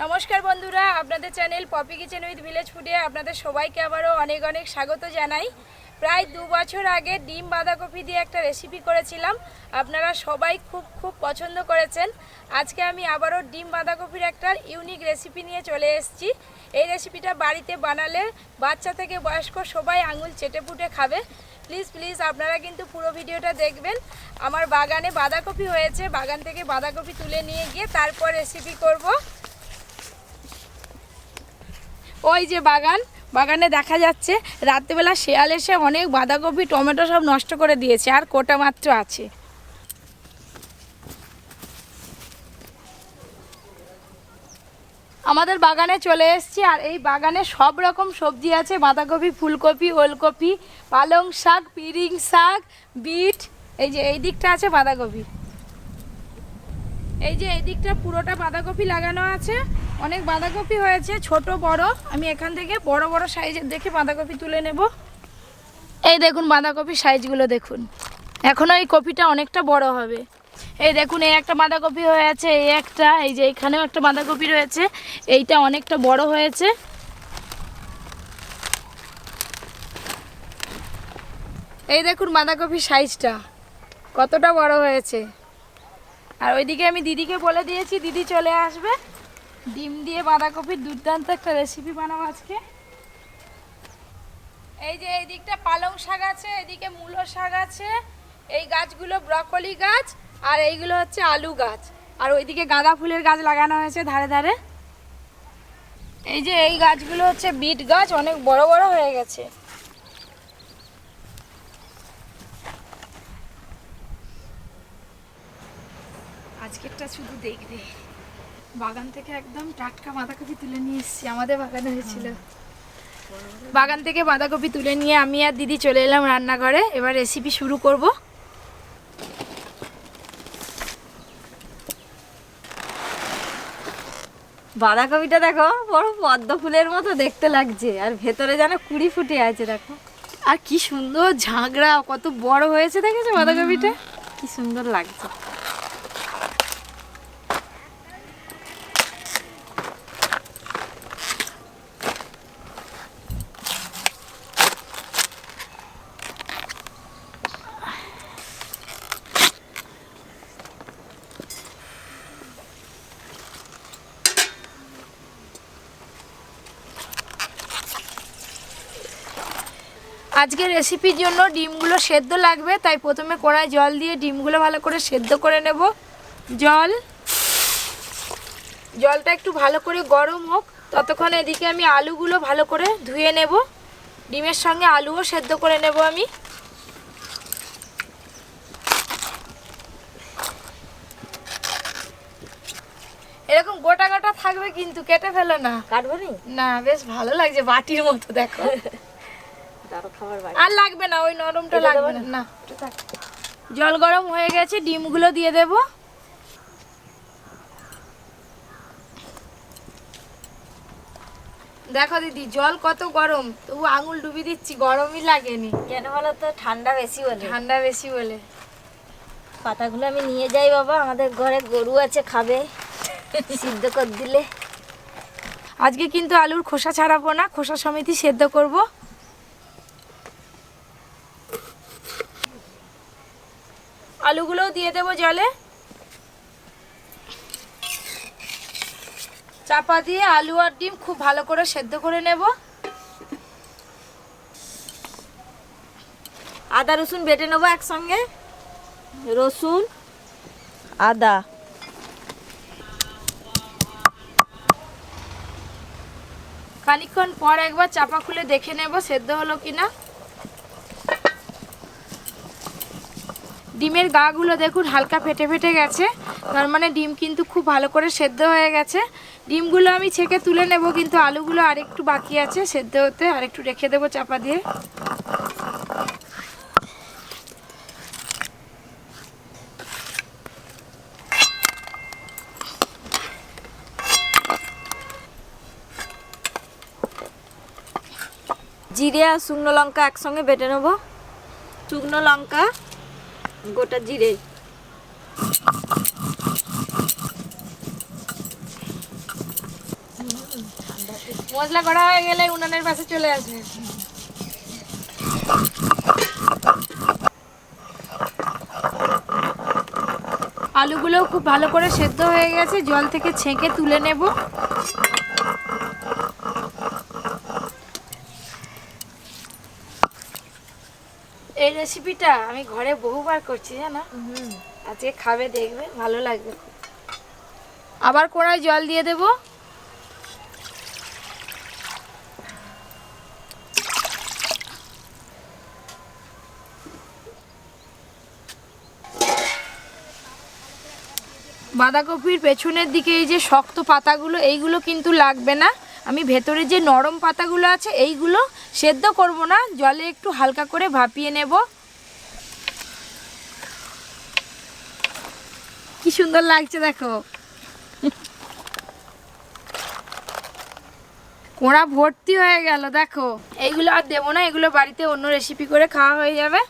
নমস্কার বন্ধুরা, আপনাদের channel Poppy kitchen with village ফুডে আপনাদের সবাইকে আবারও অনেক অনেক স্বাগত জানাই। প্রায় 2 বছর আগে ডিম বাঁধাকপি দিয়ে একটা রেসিপি করেছিলাম, আপনারা সবাই খুব পছন্দ করেছেন। আজকে আমি আবারও ডিম বাঁধাকপির একটা ইউনিক রেসিপি নিয়ে চলে এসেছি। এই রেসিপিটা বাড়িতে বানালে বাচ্চা থেকে বয়স্ক সবাই আঙুল চেটেপুটে খাবে। প্লিজ আপনারা কিন্তু পুরো ভিডিওটা দেখবেন। আমার বাগানে বাঁধাকপি হয়েছে, বাগান থেকে বাঁধাকপি তুলে নিয়ে গিয়ে তারপর রেসিপি করব। ওই যে বাগানে দেখা যাচ্ছে রাত্রিবেলা শেয়াল এসে অনেক বাঁধাকপি টমেটো সব নষ্ট করে দিয়েছে, আর কোটা মাত্র আছে। আমাদের বাগানে চলে এসেছি, আর এই বাগানে সব রকম সবজি আছে, বাঁধাকপি, ফুলকপি, ওলকপি, পালং শাক, পিরিং শাক, বিট। এই যে এই দিকটা আছে বাঁধাকপি, এই যে এই দিকটা পুরোটা বাঁধাকপি লাগানো আছে। অনেক বাঁধাকপি হয়েছে, ছোট বড়। আমি এখান থেকে বড় বড় সাইজের দেখে বাঁধাকপি তুলে নেব। এই দেখুন বাঁধাকপির সাইজগুলো দেখুন, এখনও এই কপিটা অনেকটা বড় হবে। এই দেখুন এই একটা বাঁধাকপি হয়েছে, এই একটা, এই যে এখানেও একটা বাঁধাকপি রয়েছে, এইটা অনেকটা বড় হয়েছে। এই দেখুন বাঁধাকপির সাইজটা কতটা বড় হয়েছে। আর ওইদিকে আমি দিদিকে বলে দিয়েছি, দিদি চলে আসবে। ডিম দিয়ে বাঁধাকপির দুর্দান্ত একটা রেসিপি বানাবো আজকে। এই যে এই দিকটা পালং শাক আছে, এদিকে মূলো শাক আছে, এই গাছগুলো ব্রকলি গাছ, আর এইগুলো হচ্ছে আলু গাছ। আর ওইদিকে গাঁদা ফুলের গাছ লাগানো হয়েছে ধারে ধারে। এই যে এই গাছগুলো হচ্ছে বিট গাছ, অনেক বড় বড় হয়ে গেছে। আজকেরটা শুধু দেখবে, বাগান থেকে একদম টাটকা বাঁধাকপি তুলে নিয়ে এসেছি, আমাদের বাগানে হয়েছিল। বাগান থেকে বাঁধাকপি তুলে নিয়ে আমি আর দিদি চলে এলাম রান্নাঘরে। এবার রেসিপি শুরু করব। বাঁধাকপিটা দেখো বড় পদ্ম ফুলের মতো দেখতে লাগছে, আর ভেতরে যেন কুড়ি ফুটে আছে। দেখো আর কি সুন্দর ঝাঁকড়া, কত বড় হয়েছে দেখেছো বাঁধাকপিটা, কি সুন্দর লাগছে। আজকে রেসিপির জন্য ডিমগুলো সেদ্ধ লাগবে, তাই প্রথমে কড়াই জল দিয়ে ডিমগুলো ভালো করে সেদ্ধ করে নেব। জলটা একটু ভালো করে গরম হোক, ততক্ষণ এদিকে আমি আলুগুলো ভালো করে ধুয়ে নেব। ডিমের সঙ্গে আলুও সেদ্ধ করে নেব আমি। এরকম গোটা গোটা থাকবে কিন্তু, কেটে ফেলো না। কাটবো না, বেশ ভালো লাগছে, বাটির মতো দেখো। আর লাগবে না, ওই নরমটা লাগবে না। জল গরম হয়ে গেছে, ডিমগুলো দিয়ে দেব। দেখো দিদি জল কত গরম, তবু আঙুল ডুবি দিচ্ছি, গরমই লাগেনি। কেন বলো তো? ঠান্ডা বেশি বলে। পাতাগুলো আমি নিয়ে যাই বাবা, আমাদের ঘরে গরু আছে, খাবে, সিদ্ধ করে দিলে। আজকে কিন্তু আলুর খোসা ছাড়াবো না, খোসা সমেতই সেদ্ধ করব। আলুগুলোও দিয়ে দেবো জলে। চাপা দিয়ে আলু আর ডিম খুব ভালো করে সেদ্ধ করে নেব। আদা রসুন বেটে নেবো একসঙ্গে, রসুন আদা। খানিকক্ষণ পর একবার চাপা খুলে দেখে নেব সেদ্ধ হলো কিনা। ডিমের গাগুলো দেখুন হালকা ফেটে ফেটে গেছে, তার মানে ডিম কিন্তু খুব ভালো করে সেদ্ধ হয়ে গেছে। ডিমগুলো আমি ছেঁকে তুলে নেব, কিন্তু আলুগুলো আরেকটু বাকি আছে সেদ্ধ হতে, আরেকটু রেখে দেবো চাপা দিয়ে। জিরে আর শুকনো লঙ্কা একসঙ্গে বেটে নেবো। শুকনো লঙ্কা, গোটা জিরে, মশলা করা হয়ে গেলে উনানের পাশে চলে আসবে। আলুগুলো খুব ভালো করে সেদ্ধ হয়ে গেছে, জল থেকে ছেঁকে তুলে নেব। এই রেসিপিটা আমি ঘরে বহুবার করছি জানো। আজকে খাবে দেখবে ভালো লাগবে। আবার কড়াই জল দিয়ে দেব। বাঁধাকপির পেছনের দিকে এই যে শক্ত পাতাগুলো, এইগুলো কিন্তু লাগবে না। আমি ভেতরে যে নরম পাতাগুলো আছে এইগুলো সেদ্ধ করব না, জলে একটু হালকা করে ভাপিয়ে নেব। কি সুন্দর লাগছে দেখো। কোড়া ভর্তি হয়ে গেল দেখো। এইগুলো আর দেবো না, এগুলো বাড়িতে অন্য রেসিপি করে খাওয়া হয়ে যাবে।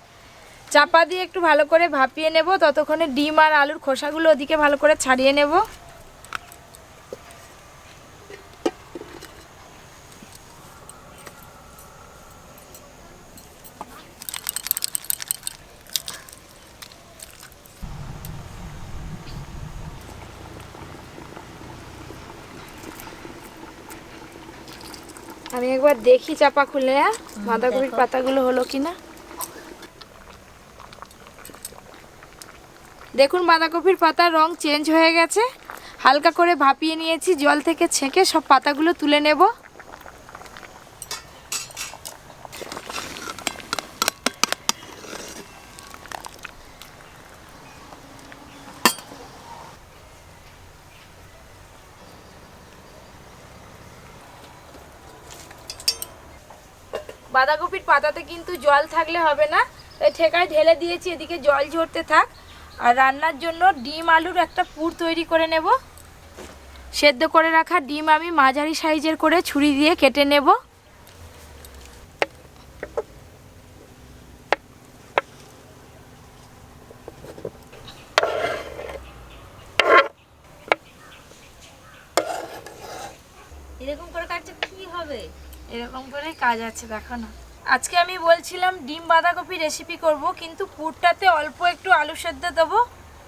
চাপা দিয়ে একটু ভালো করে ভাপিয়ে নেব, ততক্ষণে ডিম আর আলুর খোসাগুলো ওদিকে ভালো করে ছাড়িয়ে নেব। আমি একবার দেখি চাপা খুলে বাঁধাকপির পাতাগুলো হলো কিনা। দেখুন বাঁধাকপির পাতার রং চেঞ্জ হয়ে গেছে। হালকা করে ভাপিয়ে নিয়েছি, জল থেকে ছেঁকে সব পাতাগুলো তুলে নেব। বাঁধাকপির পাতাতে কিন্তু জল থাকলে হবে না, তাই ঠেকায় ঢেলে দিয়েছি, এদিকে জল ঝরতে থাক। আর রান্নার জন্য ডিম আলুর একটা পুর তৈরি করে নেব। সেদ্ধ করে রাখা ডিম আমি মাঝারি সাইজের করে ছুরি দিয়ে কেটে নেব। এরকম করে কাটছে কি হবে? এরকম করে কাজ আছে দেখো না। আজকে আমি বলছিলাম ডিম বাঁধাকপি রেসিপি করব, কিন্তু পুরটাতে অল্প একটু আলু সেদ্ধ দেবো,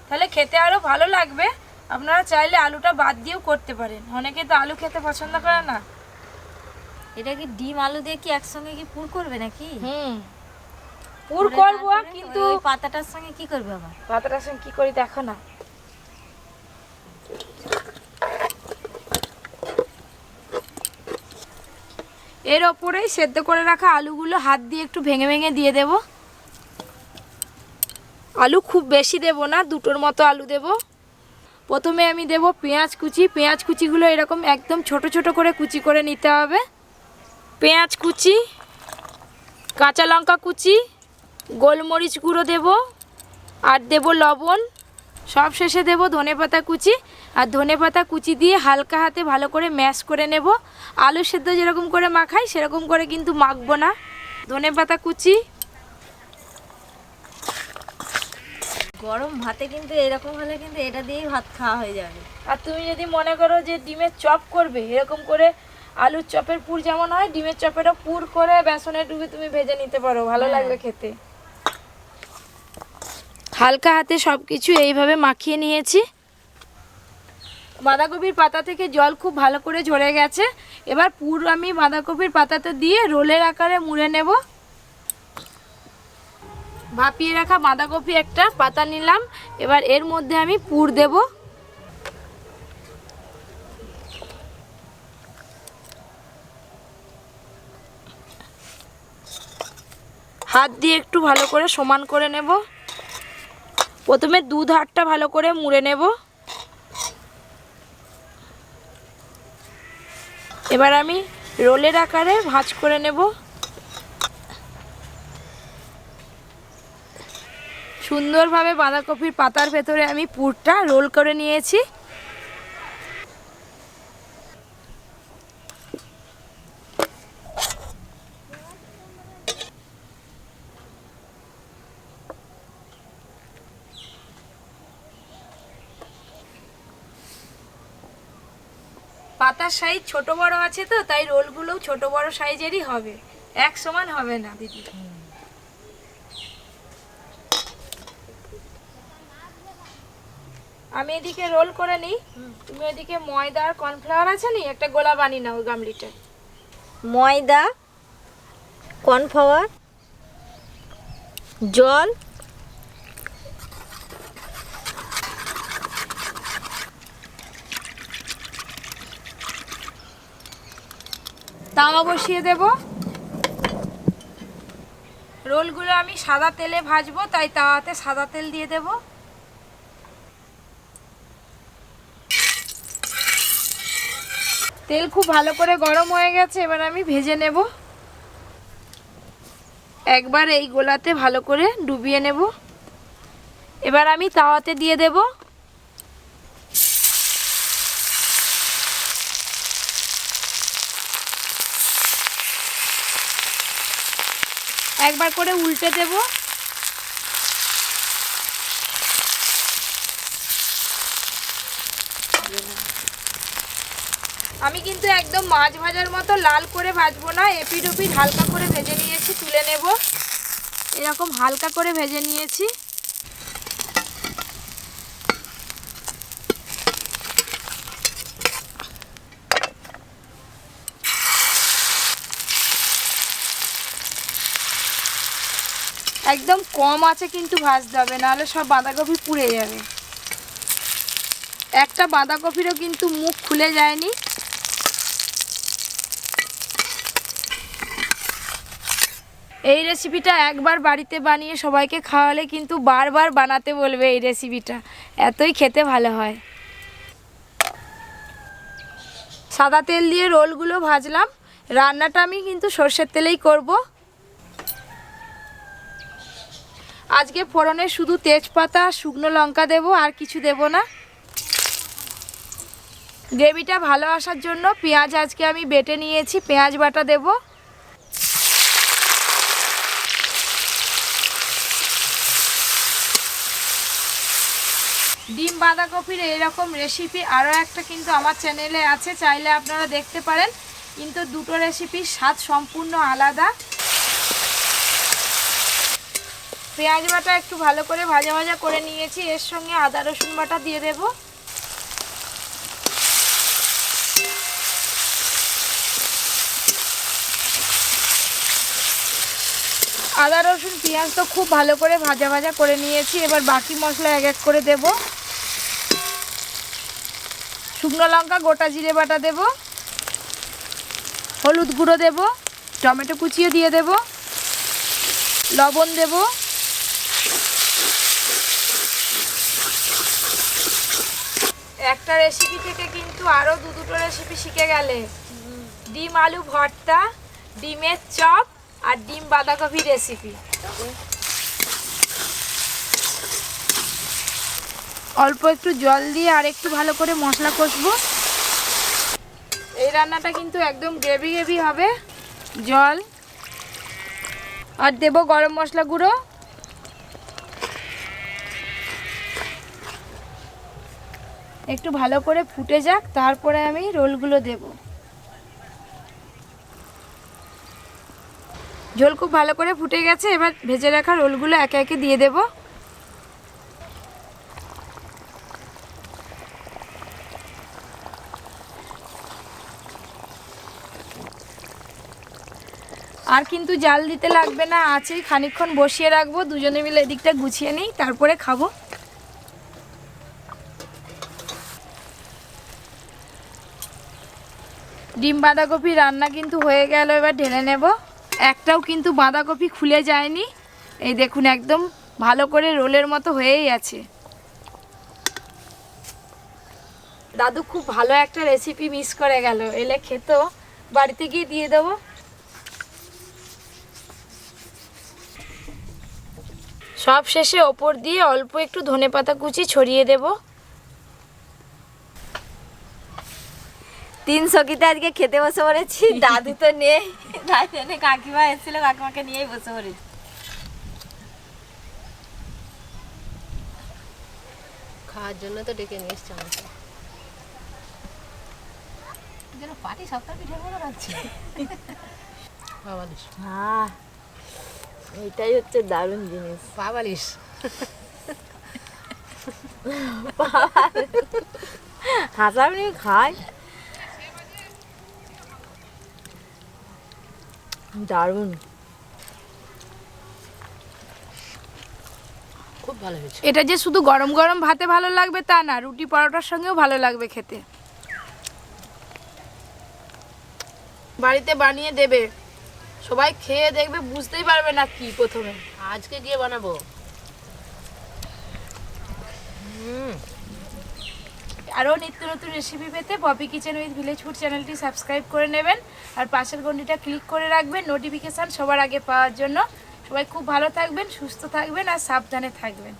তাহলে খেতে আরও ভালো লাগবে। আপনারা চাইলে আলুটা বাদ দিয়েও করতে পারেন, অনেকে তো আলু খেতে পছন্দ করে না। এটা কি ডিম আলু দিয়ে কি একসঙ্গে কি পুর করবে নাকি? পুর করবো, কিন্তু ওই পাতাটার সঙ্গে কি করবে আবার? পাতাটার সঙ্গে কি করি দেখো না। এর ওপরেই সেদ্ধ করে রাখা আলুগুলো হাত দিয়ে একটু ভেঙে ভেঙে দিয়ে দেব। আলু খুব বেশি দেব না, দুটোর মতো আলু দেব। প্রথমে আমি দেব পেঁয়াজ কুচি। পেঁয়াজ কুচিগুলো এরকম একদম ছোট ছোট করে কুচি করে নিতে হবে। পেঁয়াজ কুচি, কাঁচা লঙ্কা কুচি, গোলমরিচ গুঁড়ো দেব, আর দেব লবণ। সব শেষে দেব ধনেপাতা কুচি। আর ধনেপাতা কুচি দিয়ে হালকা হাতে ভালো করে ম্যাশ করে নেব। আলু সেদ্ধ যেরকম করে মাখাই সেরকম করে কিন্তু মাখবো না। ধনেপাতা কুচি। গরম ভাতে কিন্তু এরকম হলে কিন্তু এটা দিয়েই ভাত খাওয়া হয়ে যাবে। আর তুমি যদি মনে করো যে ডিমের চপ করবে, এরকম করে আলুর চপের পুর যেমন হয়, ডিমের চপেরও পুর করে বেসনে ডুবে তুমি ভেজে নিতে পারো, ভালো লাগবে খেতে। হালকা হাতে সব কিছু এইভাবে মাখিয়ে নিয়েছি। বাঁধাকপির পাতা থেকে জল খুব ভালো করে ঝরে গেছে। এবার পুর আমি বাঁধাকপির পাতাতে দিয়ে রোলের আকারে মুড়ে নেব। ভাপিয়ে রাখা বাঁধাকপি একটা পাতা নিলাম, এবার এর মধ্যে আমি পুর দেব। হাত দিয়ে একটু ভালো করে সমান করে নেব। প্রথমে দু ধারটা ভালো করে মুড়ে নেব। এবার আমি রোলের আকারে ভাঁজ করে নেব। সুন্দরভাবে বাঁধাকপির পাতার ভেতরে আমি পুরটা রোল করে নিয়েছি। পাতার সাইজ ছোট বড় আছে তো, তাই রোলগুলো ছোট বড় সাইজেরই হবে, এক সমান হবে না দিদি। আমি এদিকে রোল করে নিই, তুমি এদিকে ময়দা আর কর্নফ্লাওয়ার আছে নি, একটা গোলা বানিয়ে নাও গামলিটা। ময়দা, কর্নফ্লাওয়ার, জল, তাওয়া বসিয়ে দেব। রোলগুলো আমি সাদা তেলে ভাজবো, তাই তাওয়াতে সাদা তেল দিয়ে দেব। তেল খুব ভালো করে গরম হয়ে গেছে, এবার আমি ভেজে নেব। একবার এই গোলাতে ভালো করে ডুবিয়ে নেব। এবার আমি তাওয়াতে দিয়ে দেব। একবার করে উল্টে দেব। আমি কিন্তু একদম মাছ ভাজার মতো লাল করে ভাজবো না, এপিট ওপিট হালকা করে ভেজে নিয়েছি, তুলে নেব। এরকম হালকা করে ভেজে নিয়েছি। একদম কম আছে কিন্তু ভাজতে হবে, নাহলে সব বাঁধাকপি পুড়ে যাবে। একটা বাঁধাকপিরও কিন্তু মুখ খুলে যায়নি। এই রেসিপিটা একবার বাড়িতে বানিয়ে সবাইকে খাওয়ালে কিন্তু বারবার বানাতে বলবে এই রেসিপিটা, এতই খেতে ভালো হয়। সাদা তেল দিয়ে রোলগুলো ভাজলাম। রান্নাটা আমি কিন্তু সর্ষের তেলেই করব। আজকে ফোড়নে শুধু তেজপাতা, শুকনো লঙ্কা দেব, আর কিছু দেব না। গ্রেভিটা ভালো আসার জন্য পেঁয়াজ আজকে আমি বেটে নিয়েছি, পেঁয়াজ বাটা দেব। ডিম বাঁধাকপির এরকম রেসিপি আরও একটা কিন্তু আমার চ্যানেলে আছে, চাইলে আপনারা দেখতে পারেন, কিন্তু দুটো রেসিপির স্বাদ সম্পূর্ণ আলাদা। পেঁয়াজ বাটা একটু ভালো করে ভাজা ভাজা করে নিয়েছি, এর সঙ্গে আদা রসুন বাটা দিয়ে দেব। আদা রসুন পেঁয়াজ তো খুব ভালো করে ভাজা ভাজা করে নিয়েছি, এবার বাকি মশলা এক এক করে দেব। শুকনো লঙ্কা, গোটা জিরে বাটা দেব, হলুদ গুঁড়ো দেব, টমেটো কুচিয়ে দিয়ে দেব, লবণ দেব। একটা রেসিপি থেকে কিন্তু আরও দুটো রেসিপি শিখে গেলে। ডিম আলু ভর্তা, ডিমের চপ আর ডিম বাঁধাকপি রেসিপি। অল্প একটু জল দিয়ে আর একটু ভালো করে মশলা কষবো। এই রান্নাটা কিন্তু একদম গ্রেভি গ্রেভি হবে। জল আর দেব গরম মশলা গুঁড়ো। একটু ভালো করে ফুটে যাক, তারপরে আমি রোলগুলো দেব। ঝোল খুব ভালো করে ফুটে গেছে, এবার ভেজে রাখা রোলগুলো একে একে দিয়ে দেব। আর কিন্তু জাল দিতে লাগবে না, আছেই খানিকক্ষণ বসিয়ে রাখবো, দুজনে মিলে এদিকটা গুছিয়ে নিই, তারপরে খাবো। ডিম বাঁধাকপি রান্না কিন্তু হয়ে গেল, এবার ঢেলে নেব। একটাও কিন্তু বাঁধাকপি খুলে যায়নি, এই দেখুন একদম ভালো করে রোলের মতো হয়েই আছে। দাদু খুব ভালো একটা রেসিপি মিস করে গেল, এলে খেত, বাড়িতে গিয়ে দিয়ে দেবো। সব শেষে ওপর দিয়ে অল্প একটু ধনেপাতা কুচি ছড়িয়ে দেব। তিন সখীতে আজকে খেতে বসে পড়েছি, দাদু তো নেই, তাই জন্য কাকিমা এসেছিল, কাকিমাকে নিয়েই বসে পড়েছি। খাওয়ার জন্য তো ডেকে নিয়ে এসছি আমাকে। যেন পাটি সাপটা পিঠের মতো লাগছে। বাবালিশ হ্যাঁ, এটাই হচ্ছে দারুণ জিনিস। বাবালিশ হাসামনি খায় দারুণ। খুব ভালো হয়েছে। এটা যে শুধু গরম গরম ভাতে ভালো লাগবে তা না, রুটি পরোটার সঙ্গেও ভালো লাগবে খেতে। বাড়িতে বানিয়ে দেবে, সবাই খেয়ে দেখবে, বুঝতেই পারবে না কি প্রথমে। আজকে গিয়ে বানাবো। আরও নিত্য নতুন রেসিপি পেতে Poppy kitchen with village food চ্যানেলটি সাবস্ক্রাইব করে নেবেন, আর পাশের ঘন্টিটা ক্লিক করে রাখবেন নোটিফিকেশান সবার আগে পাওয়ার জন্য। সবাই খুব ভালো থাকবেন, সুস্থ থাকবেন আর সাবধানে থাকবেন।